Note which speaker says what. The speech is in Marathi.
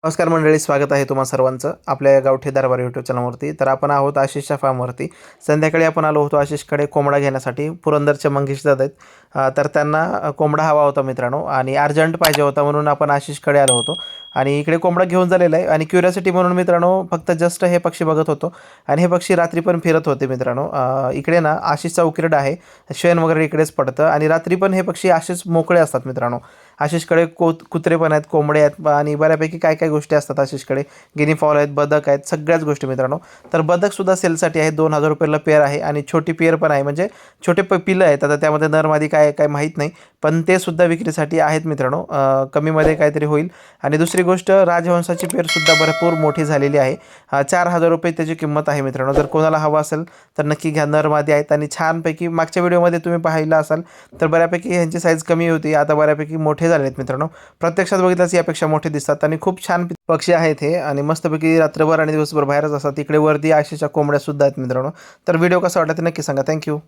Speaker 1: नमस्कार मंडळी, स्वागत आहे तुम्हा सर्वांचं आपल्या गावठी दरबार यूट्यूब चॅनलवरती. तर आपण आहोत आशिषच्या फार्मवरती. संध्याकाळी आपण आलो होतो आशिषकडे कोंबडा घेण्यासाठी. पुरंदरचे मंगेश दादा आहेत. तर त्यांना कोंबडा हवा होता मित्रांनो, आणि अर्जंट पाहिजे होता म्हणून आपण आशिषकडे आलो होतो. आणि इकडे कोंबडा घेऊन झालेला आहे, आणि क्युरियोसिटी म्हणून मित्रांनो फक्त जस्ट हे पक्षी बघत होतो. आणि हे पक्षी रात्री पण फिरत होते मित्रांनो. इकडे ना आशिषचा उकिरडा आहे, शेण वगैरे इकडेच पडतं, आणि रात्री पण हे पक्षी असेच मोकळे असतात मित्रांनो. आशिषकडे कुत्रे पण आहेत, कोंबडे आहेत, आणि बऱ्यापैकी काय काय गोष्टी असतात आशिषकडे. गिनी फॉल आहेत, बदक आहेत, सगळ्याच गोष्टी मित्रांनो. तर बदकसुद्धा सेलसाठी आहे. 2,000 रुपयाला पेअर आहे, आणि छोटी पेअर पण आहे, म्हणजे छोटे पिलं आहेत. आता त्यामध्ये नरमादी काय काय माहीत नाही, पण ते सुद्धा विक्रीसाठी आहेत मित्रांनो. कमीमध्ये काहीतरी होईल. आणि दुसरी गोष्ट, राजहंसाची पेअरसुद्धा भरपूर मोठी झालेली आहे. 4,000 रुपये त्याची किंमत आहे मित्रांनो. जर कोणाला हवा असेल तर नक्की घ्या. नरमादी आहेत, आणि छानपैकी मागच्या व्हिडिओमध्ये तुम्ही पाहिलं असाल तर बऱ्यापैकी ह्यांची साईज कमी होती, आता बऱ्यापैकी मोठे झाले आहेत मित्रांनो. प्रत्यक्षात बघितल्यास यापेक्षा मोठे दिसतात, आणि खूप छान पक्षी आहेत हे, आणि मस्तपैकी रात्रभर आणि दिवसभर बाहेरच असतात. इकडे वरती आशिषच्या कोंबड्या सुद्धा आहेत मित्रांनो. तर व्हिडिओ कसा वाटला ते नक्की सांगा. थँक्यू.